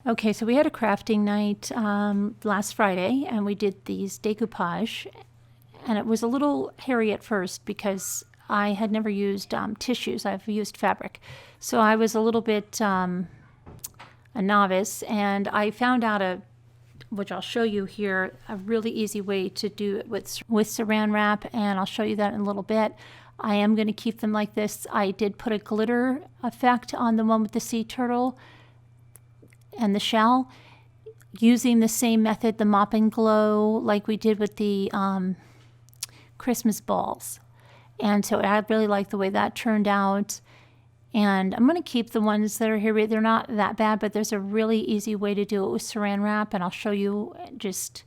Okay, so we had a crafting night last Friday, and we did these decoupage, and it was a little hairy at first because I had never used tissues. I've used fabric, so I was a little bit a novice, and I found out which I'll show you here, a really easy way to do it with Saran wrap, and I'll show you that in a little bit. I am going to keep them like this. I did put a glitter effect on the one with the sea turtle and the shell, using the same method, the mop and glow, like we did with the Christmas balls. And so I really like the way that turned out. And I'm going to keep the ones that are here. They're not that bad, but there's a really easy way to do it with Saran wrap, and I'll show you just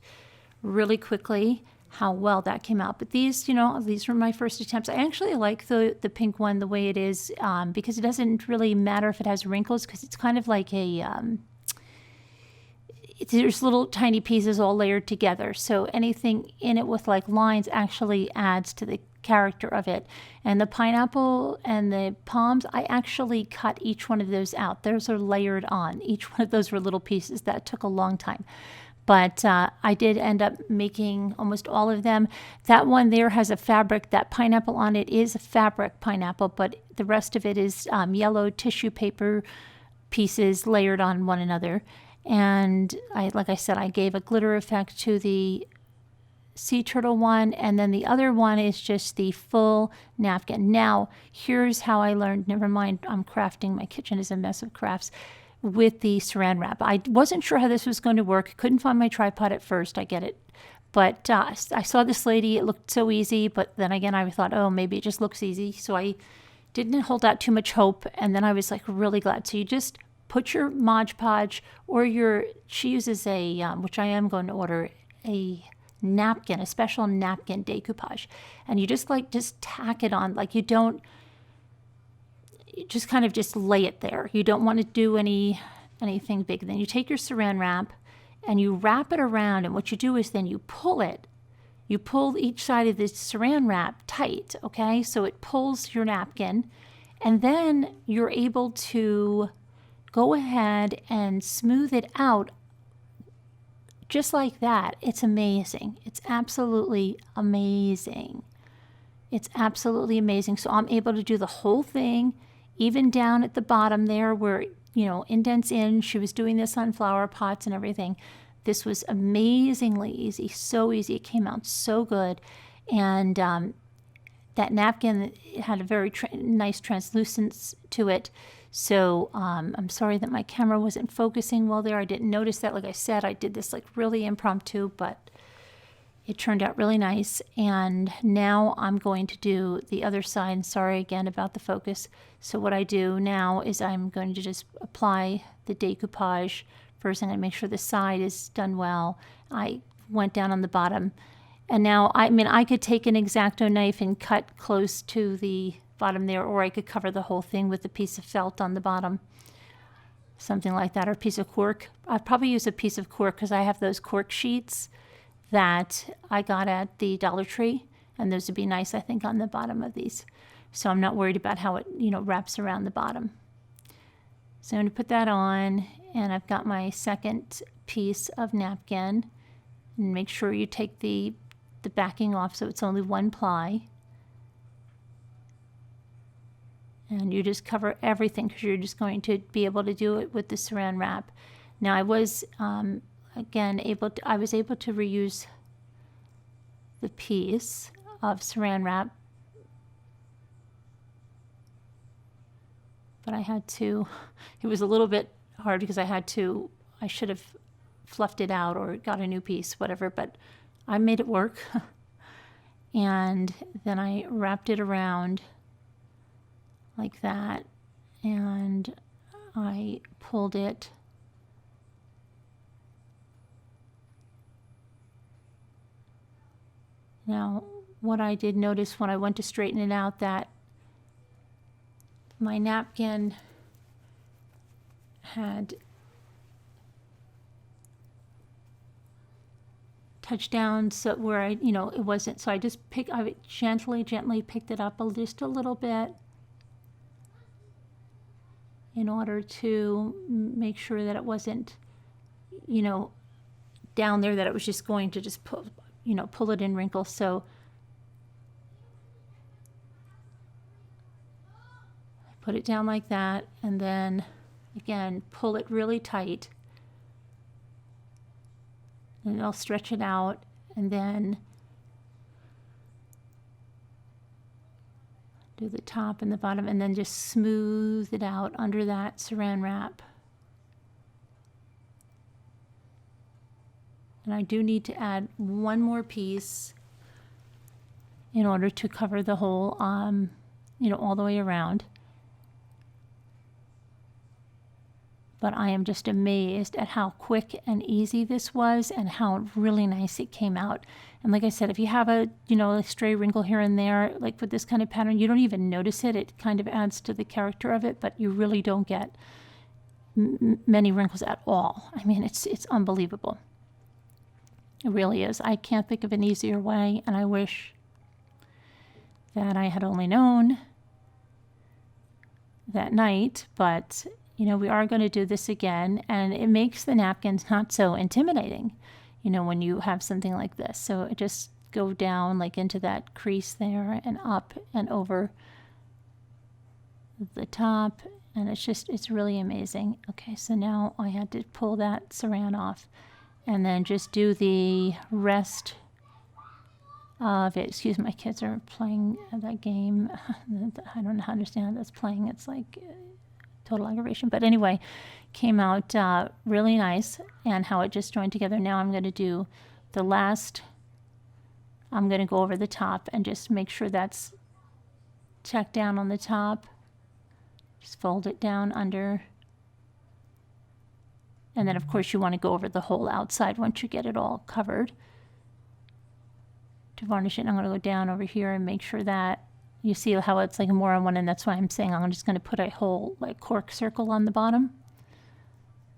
really quickly how well that came out. But these, these were my first attempts. I actually like the pink one the way it is, because it doesn't really matter if it has wrinkles, because it's kind of like a there's little tiny pieces all layered together. So anything in it with like lines actually adds to the character of it. And the pineapple and the palms, I actually cut each one of those out. Those are layered on. Each one of those were little pieces. That took a long time. But I did end up making almost all of them. That one there has a fabric. That pineapple on it is a fabric pineapple, but the rest of it is yellow tissue paper pieces layered on one another. And like I said, I gave a glitter effect to the sea turtle one, and then the other one is just the full napkin. Now, here's how I learned. Never mind, I'm crafting. My kitchen is a mess of crafts with the Saran wrap. I wasn't sure how this was going to work. Couldn't find my tripod at first. I get it. But I saw this lady. It looked so easy. But then again, I thought, oh, maybe it just looks easy. So I didn't hold out too much hope. And then I was like really glad. So you just put your Mod Podge or she uses a, which I am going to order, a napkin, a special napkin decoupage. And you just tack it on. Like you just kind of just lay it there. You don't want to do anything big. Then you take your Saran wrap and you wrap it around. And what you do is then you pull it. You pull each side of this Saran wrap tight, okay? So it pulls your napkin. And then you're able to go ahead and smooth it out just like that. It's amazing. It's absolutely amazing. It's absolutely amazing. So I'm able to do the whole thing, even down at the bottom there where, indents in. She was doing this on flower pots and everything. This was amazingly easy, so easy. It came out so good. And that napkin, it had a very nice translucence to it. So I'm sorry that my camera wasn't focusing well there. I didn't notice that. Like I said, I did this like really impromptu, but it turned out really nice. And now I'm going to do the other side. Sorry again about the focus. So what I do now is I'm going to just apply the decoupage. First, I'm going to make sure the side is done well. I went down on the bottom. And now, I could take an X-Acto knife and cut close to the bottom there, or I could cover the whole thing with a piece of felt on the bottom. Something like that, or a piece of cork. I'd probably use a piece of cork because I have those cork sheets that I got at the Dollar Tree, and those would be nice, I think, on the bottom of these. So I'm not worried about how it, wraps around the bottom. So I'm going to put that on, and I've got my second piece of napkin. And make sure you take the backing off so it's only one ply. And you just cover everything because you're just going to be able to do it with the Saran wrap. Now I was, again, I was able to reuse the piece of Saran wrap. But I had to, it was a little bit hard because I should have fluffed it out or got a new piece, whatever, but I made it work. And then I wrapped it around like that, and I pulled it now. What I did notice when I went to straighten it out, that my napkin had touchdown, so where it wasn't. So I gently picked it up just a little bit in order to make sure that it wasn't you know, down there that it was just going to just pull, you know, pull it in wrinkles. So I put it down like that, and then again, pull it really tight, and I'll stretch it out, and then do the top and the bottom, and then just smooth it out under that Saran wrap. And I do need to add one more piece in order to cover the whole, you know, all the way around. But I am just amazed at how quick and easy this was and how really nice it came out. And like I said, if you have a, you know, a stray wrinkle here and there, like with this kind of pattern, you don't even notice it. It kind of adds to the character of it, but you really don't get many wrinkles at all. I mean, it's unbelievable. It really is. I can't think of an easier way, and I wish that I had only known that night, but you know, we are going to do this again, and it makes the napkins not so intimidating, you know, when you have something like this. So it just go down like into that crease there and up and over the top, and it's really amazing. Okay, so now I had to pull that Saran off and then just do the rest of it. Excuse me, my kids are playing that game. I don't know how to understand that's playing. It's like total aggravation. But anyway, came out really nice, and how it just joined together. Now I'm going to do the last. I'm going to go over the top and just make sure that's checked down on the top. Just fold it down under. And then, of course, you want to go over the whole outside once you get it all covered. To varnish it, I'm going to go down over here and make sure that you see how it's like more on one end. That's why I'm saying I'm just going to put a whole like cork circle on the bottom.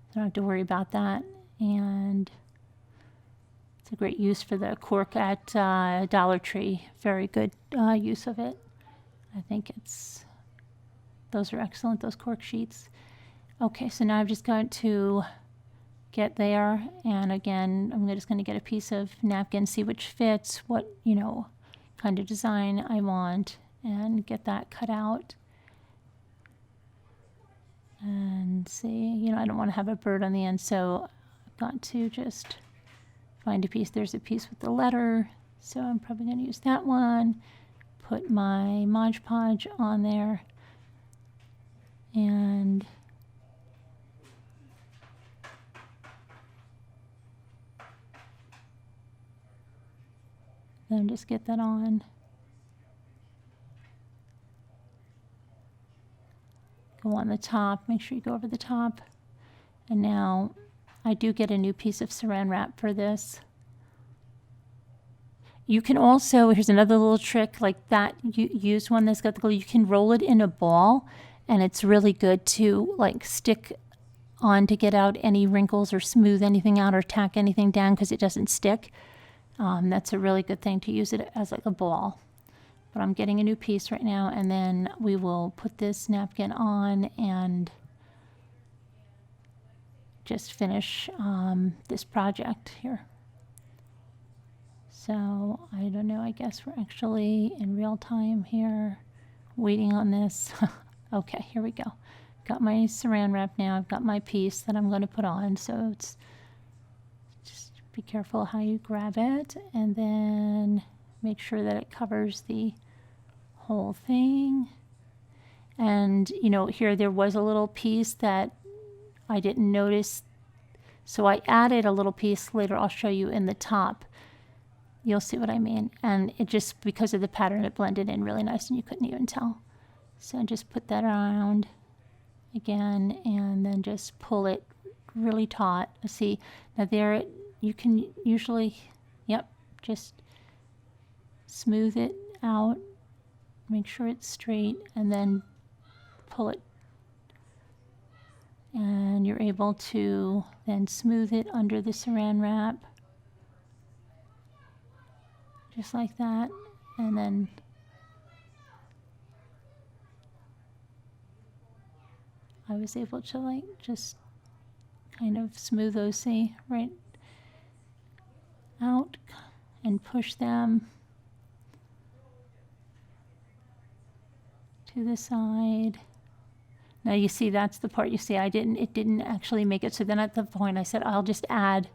So I don't have to worry about that. And it's a great use for the cork at Dollar Tree. Very good use of it. I think those are excellent, those cork sheets. Okay, so now I've just got to get there, and again, I'm just going to get a piece of napkin, see which fits, what, you know, kind of design I want, and get that cut out. And see, you know, I don't want to have a bird on the end, so I've got to just find a piece. There's a piece with the letter, so I'm probably going to use that one. Put my Mod Podge on there, and then just get that on. Go on the top, make sure you go over the top. And now I do get a new piece of Saran wrap for this. You can also, here's another little trick like that, you use one that's got the glue, you can roll it in a ball, and it's really good to like stick on to get out any wrinkles or smooth anything out or tack anything down because it doesn't stick. That's a really good thing to use it as like a ball. But I'm getting a new piece right now, and then we will put this napkin on and just finish this project here. So I don't know, I guess we're actually in real time here waiting on this. Okay, here we go. Got my Saran wrap now. I've got my piece that I'm going to put on. So it's just be careful how you grab it, and then make sure that it covers the whole thing. And you know, here there was a little piece that I didn't notice, so I added a little piece later. I'll show you in the top. You'll see what I mean. And it just, because of the pattern, it blended in really nice and you couldn't even tell. So just put that around again, and then just pull it really taut. See, now there, you can usually, yep, just smooth it out, make sure it's straight, and then pull it. And you're able to then smooth it under the Saran wrap. Just like that, and then I was able to like just kind of smooth those, see, right out, and push them to the side. Now you see that's the part you see it didn't actually make it. So then at the point I said I'll just add,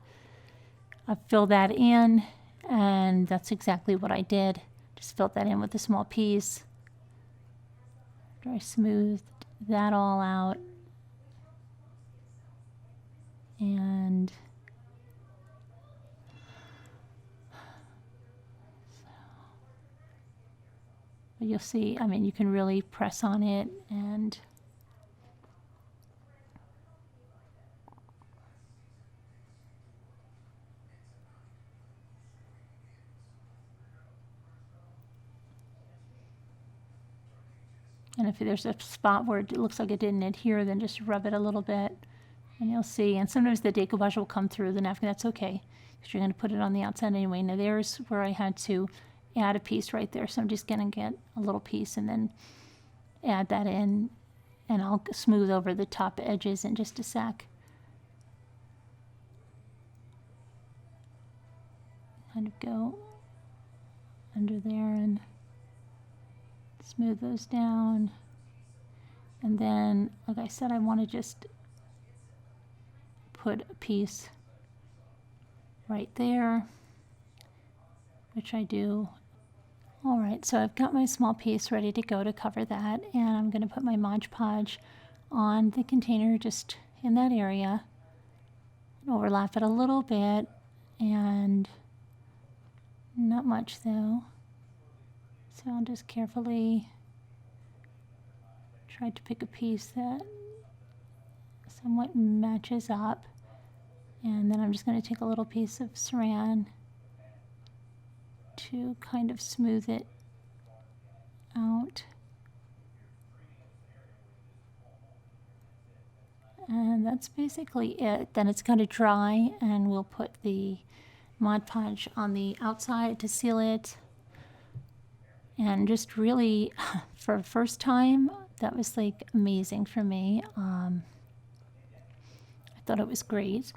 I'll fill that in, and that's exactly what I did. Just filled that in with a small piece. After I smoothed that all out, and but you'll see, I mean, you can really press on it, and if there's a spot where it looks like it didn't adhere, then just rub it a little bit, and you'll see. And sometimes the decoupage will come through the napkin. That's okay, because you're going to put it on the outside anyway. Now there's where I had to add a piece right there, so I'm just going to get a little piece and then add that in, and I'll smooth over the top edges in just a sec. Kind of go under there and smooth those down. And then, like I said, I want to just put a piece right there, which I do. All right, so I've got my small piece ready to go to cover that, and I'm going to put my Mod Podge on the container just in that area, overlap it a little bit, and not much though. So I'll just carefully try to pick a piece that somewhat matches up, and then I'm just going to take a little piece of Saran to kind of smooth it out. And that's basically it. Then it's going to dry, and we'll put the Mod Podge on the outside to seal it. And just really, for a first time, that was like amazing for me. I thought it was great,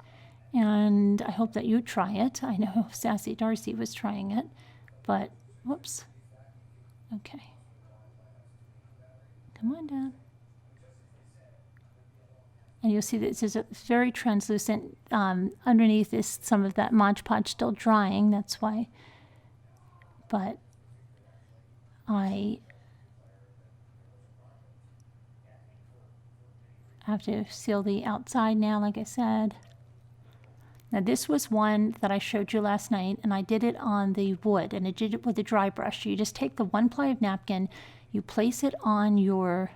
and I hope that you try it. I know Sassy Darcy was trying it, but whoops. Okay. Come on down. And you'll see that this is a very translucent. Underneath is some of that Mod Podge still drying. That's why. But I have to seal the outside now, like I said. Now this was one that I showed you last night, and I did it on the wood, and I did it with a dry brush. You just take the 1 ply of napkin, you place it on your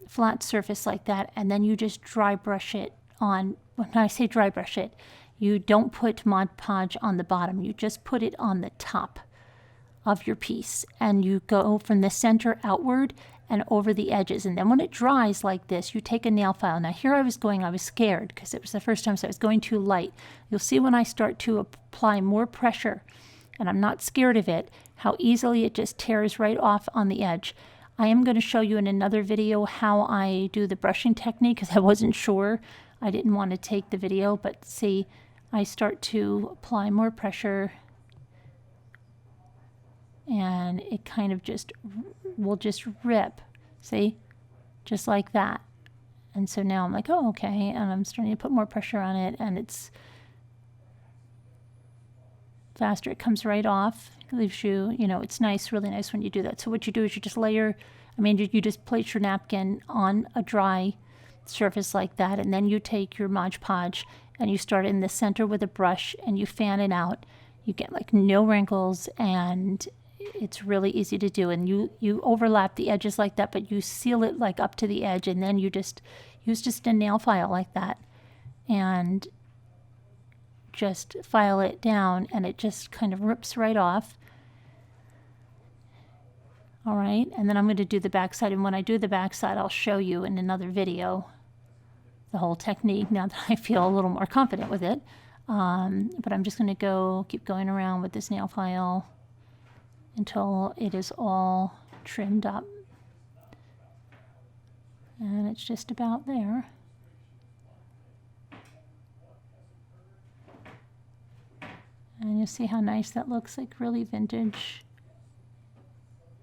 flat surface like that, and then you just dry brush it on. When I say dry brush it, you don't put Mod Podge on the bottom, you just put it on the top of your piece, and you go from the center outward and over the edges. And then when it dries like this, you take a nail file. Now here I was scared because it was the first time, so I was going too light. You'll see when I start to apply more pressure, and I'm not scared of it, how easily it just tears right off on the edge. I am going to show you in another video how I do the brushing technique, because I wasn't sure. I didn't want to take the video, but see, I start to apply more pressure, and it kind of just will just rip, see, just like that. And so now I'm like, oh, okay, and I'm starting to put more pressure on it, and it's faster. It comes right off. It leaves you, you know, it's nice, really nice when you do that. So what you do is you just layer, you just place your napkin on a dry surface like that, and then you take your Mod Podge and you start in the center with a brush and you fan it out. You get like no wrinkles, and it's really easy to do. And you overlap the edges like that, but you seal it like up to the edge, and then you just use just a nail file like that and just file it down, and it just kind of rips right off. All right, and then I'm going to do the back side, and when I do the back side, I'll show you in another video the whole technique now that I feel a little more confident with it. But I'm just going to keep going around with this nail file until it is all trimmed up. And it's just about there. And you'll see how nice that looks, like really vintage.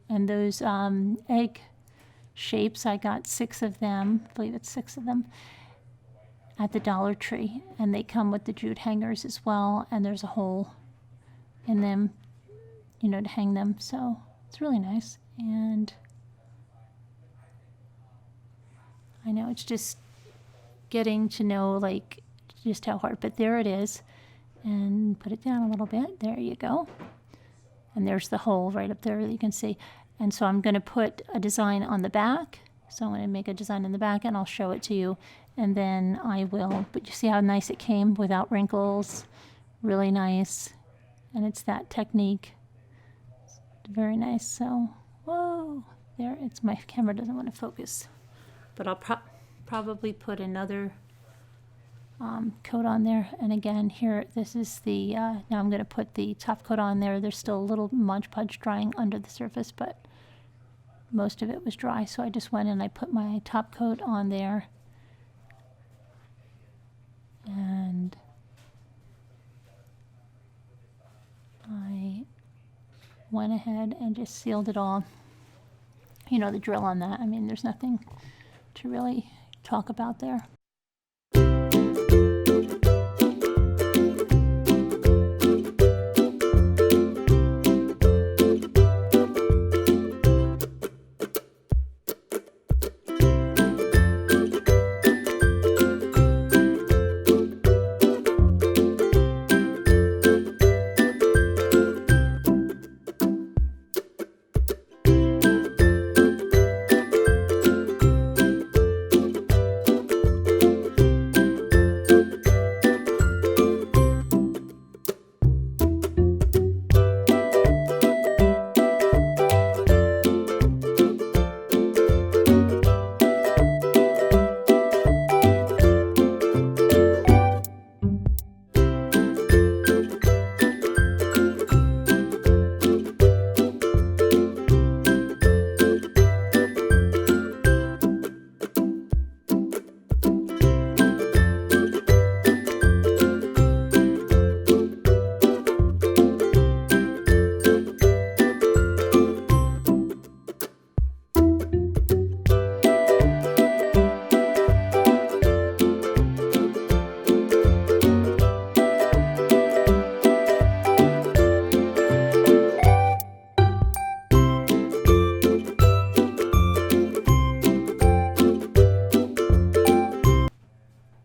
And those egg shapes, I got 6 of them, I believe it's 6 of them, at the Dollar Tree. And they come with the jute hangers as well, and there's a hole in them, you know, to hang them. So it's really nice. And I know it's just getting to know like just how hard, but there it is. And put it down a little bit. There you go. And there's the hole right up there that you can see. And so I'm going to put a design on the back. So I'm going to make a design in the back and I'll show it to you. And then I will, but you see how nice it came without wrinkles. Really nice. And it's that technique. Very nice. So, whoa, there, it's, my camera doesn't want to focus. But I'll probably put another coat on there. And again, here, this is the, now I'm going to put the top coat on there. There's still a little Mod Podge drying under the surface, but most of it was dry. So I just went and I put my top coat on there. And I went ahead and just sealed it all. You know the drill on that. I mean, there's nothing to really talk about there.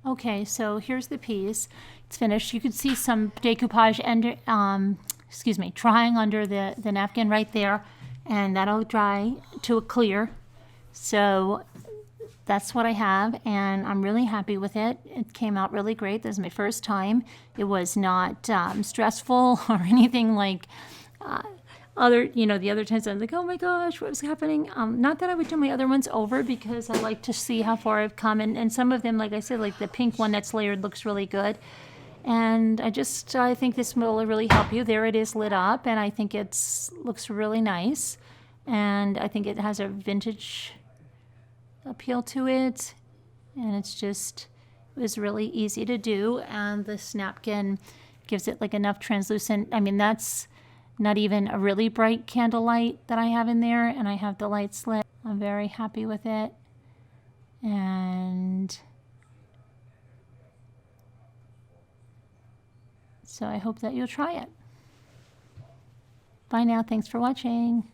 Okay, so here's the piece. It's finished. You can see some decoupage under, drying under the napkin right there, and that'll dry to a clear. So that's what I have, and I'm really happy with it. It came out really great. This is my first time. It was not stressful or anything like the other times I'm like, oh my gosh, what was happening? Not that I would do my other ones over because I like to see how far I've come. And some of them, like I said, like the pink one that's layered looks really good. And I think this will really help you. There it is lit up, and I think looks really nice. And I think it has a vintage appeal to it. And it was really easy to do. And this napkin gives it like enough translucent, I mean, that's not even a really bright candlelight that I have in there, and I have the lights lit. I'm very happy with it. And so I hope that you'll try it. Bye now. Thanks for watching.